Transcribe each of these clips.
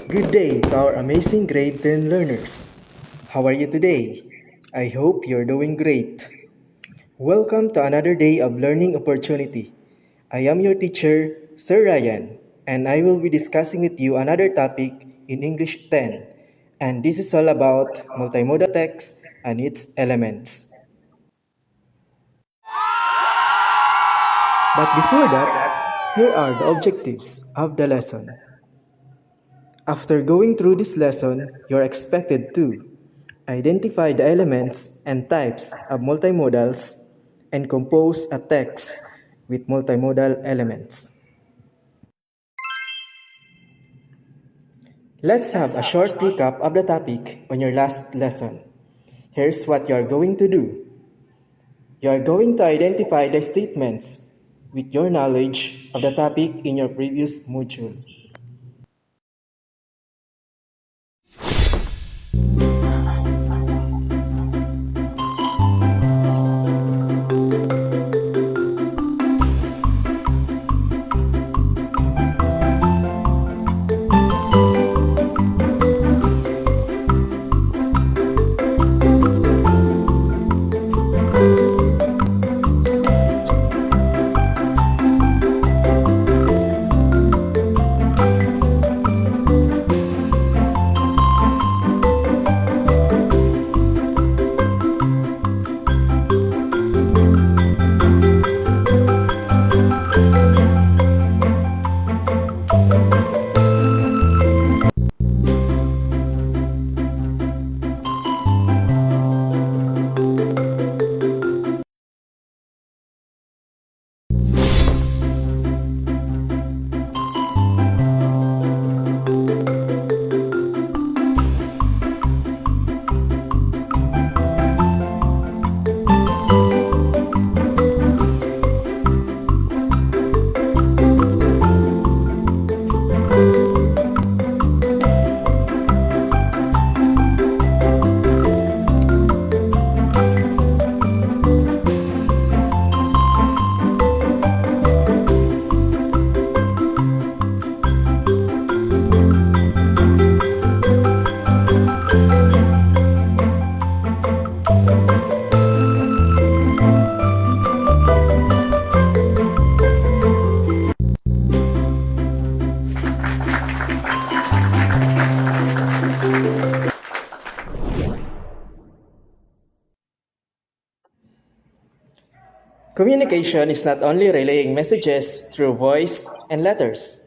Good day to our amazing grade 10 learners. How are you today? I hope you're doing great. Welcome to another day of learning opportunity. I am your teacher, Sir Ryan, and I will be discussing with you another topic in English 10. And this is all about multimodal text and its elements. But before that, here are the objectives of the lesson. After going through this lesson, you're expected to identify the elements and types of multimodals and compose a text with multimodal elements. Let's have a short recap of the topic on your last lesson. Here's what you're going to do. You're going to identify the statements with your knowledge of the topic in your previous module. Communication is not only relaying messages through voice and letters.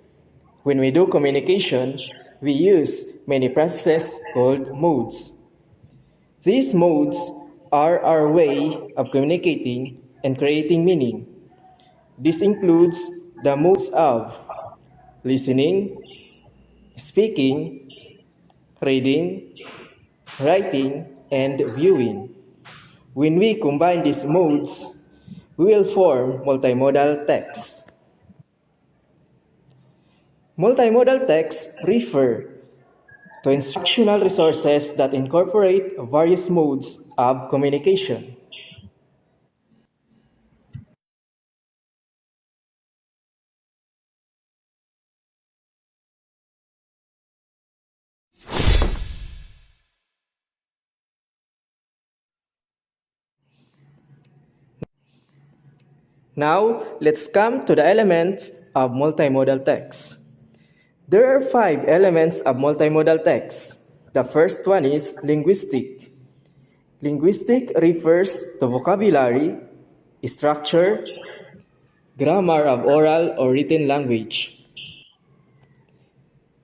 When we do communication, we use many processes called modes. These modes are our way of communicating and creating meaning. This includes the modes of listening, speaking, reading, writing, and viewing. When we combine these modes, we will form multimodal text. Multimodal texts refer to instructional resources that incorporate various modes of communication. Now, let's come to the elements of multimodal text. There are 5 elements of multimodal text. The first one is linguistic. Linguistic refers to vocabulary, structure, grammar of oral or written language.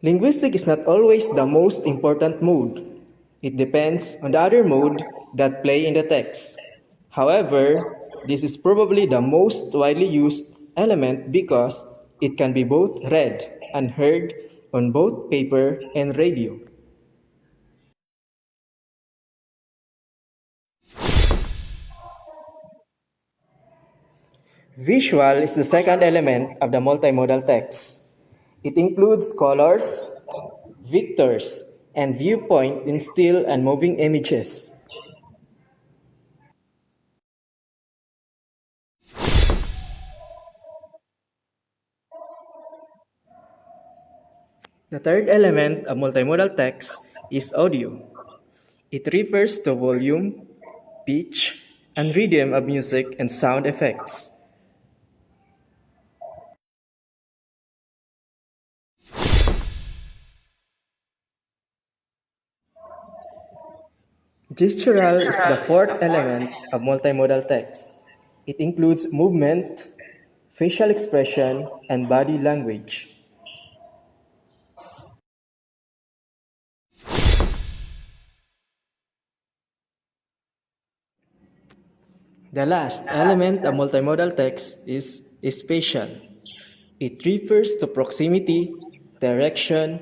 Linguistic is not always the most important mode. It depends on the other mode that play in the text. However, this is probably the most widely used element because it can be both read and heard on both paper and radio. Visual is the second element of the multimodal text. It includes colors, vectors, and viewpoint in still and moving images. The third element of multimodal text is audio. It refers to volume, pitch, and rhythm of music and sound effects. Gestural is the fourth element of multimodal text. It includes movement, facial expression, and body language. The last element of multimodal text is spatial. It refers to proximity, direction,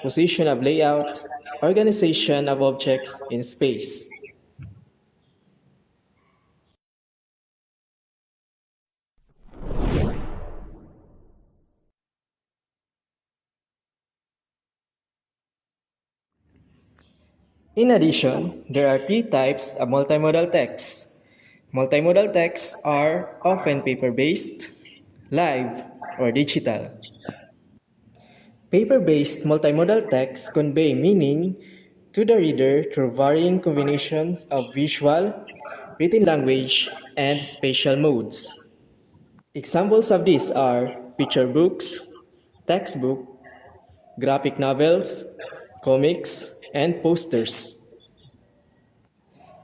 position of layout, organization of objects in space. In addition, there are three types of multimodal text. Multimodal texts are often paper-based, live, or digital. Paper-based multimodal texts convey meaning to the reader through varying combinations of visual, written language, and spatial modes. Examples of these are picture books, textbook, graphic novels, comics, and posters.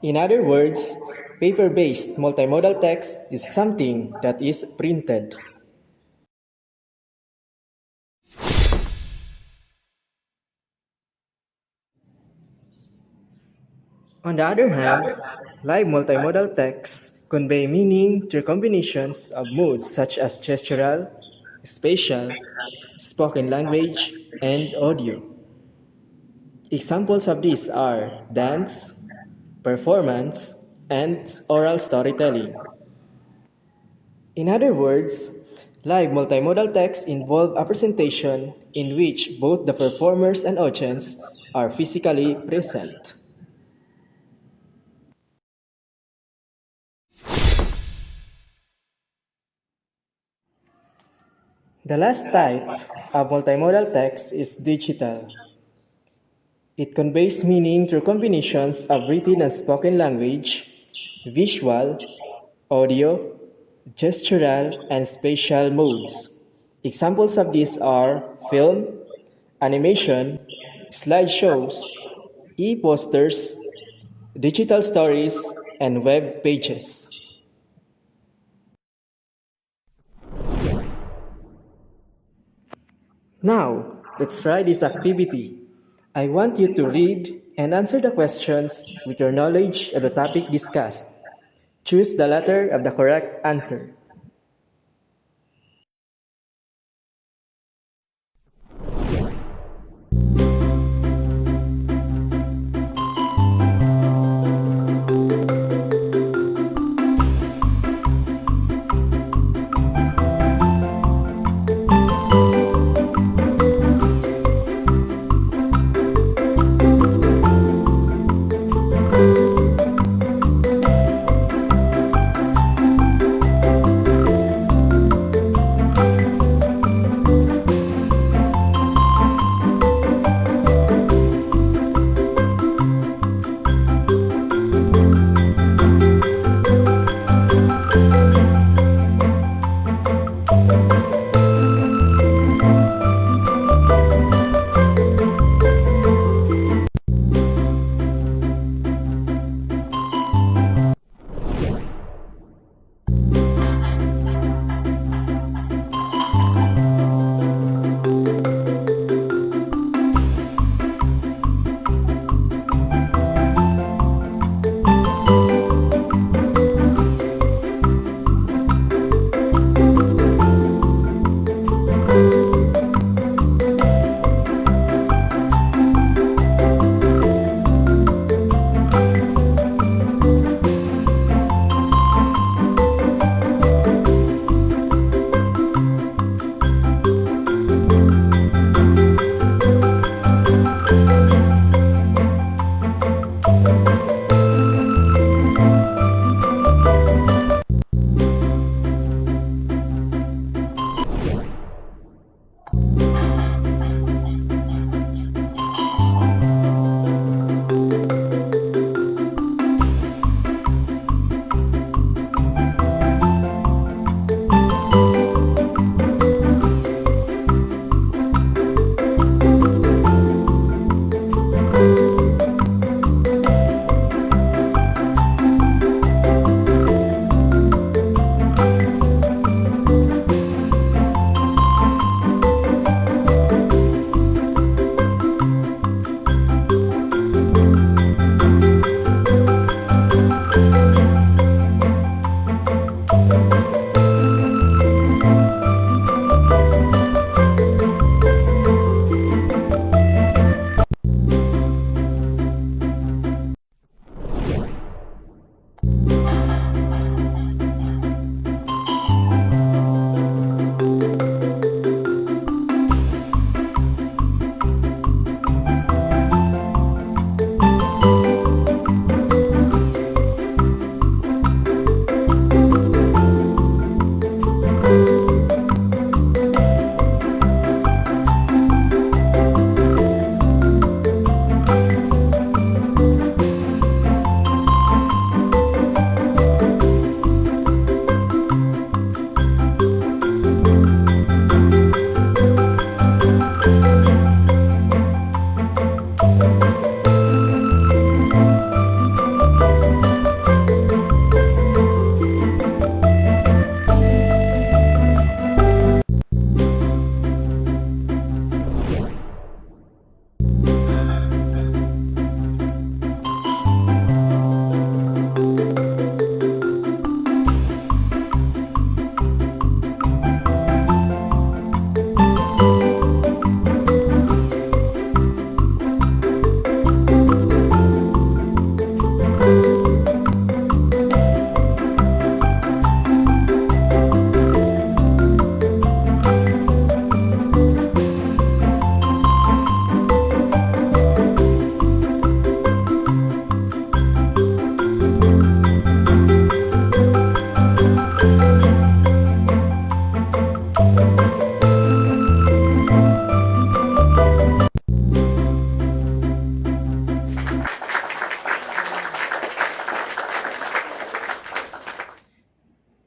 In other words, paper-based multimodal text is something that is printed. On the other hand, live multimodal texts convey meaning through combinations of modes such as gestural, spatial, spoken language, and audio. Examples of these are dance, performance, and oral storytelling. In other words, live multimodal texts involve a presentation in which both the performers and audience are physically present. The last type of multimodal text is digital. It conveys meaning through combinations of written and spoken language, visual, audio, gestural, and spatial modes. Examples of these are film, animation, slideshows, e-posters, digital stories, and web pages. Now, let's try this activity. I want you to read and answer the questions with your knowledge of the topic discussed. Choose the letter of the correct answer.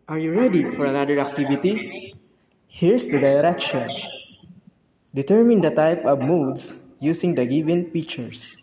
Are you ready for another activity? Here's the directions. Determine the type of modes using the given pictures.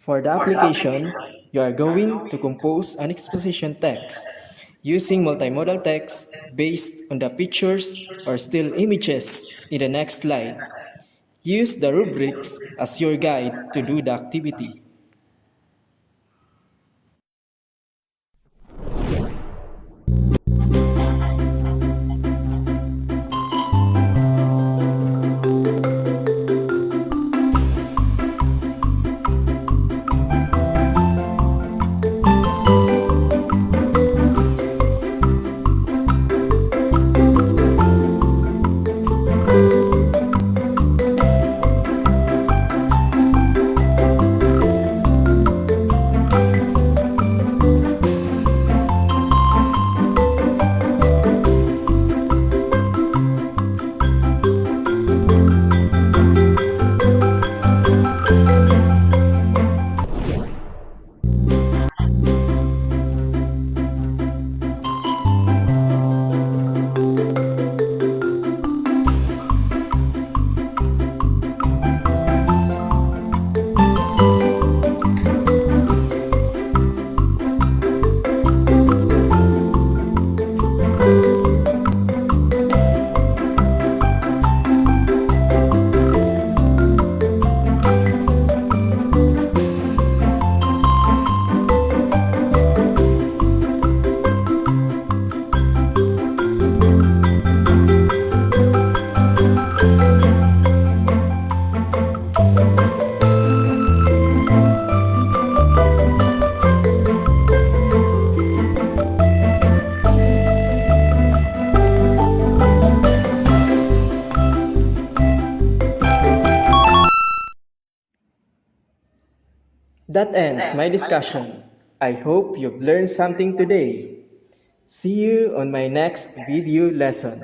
For the application, you are going to compose an exposition text. using multimodal text based on the pictures or still images in the next slide. Use the rubrics as your guide to do the activity. That ends my discussion. I hope you've learned something today. See you on my next video lesson.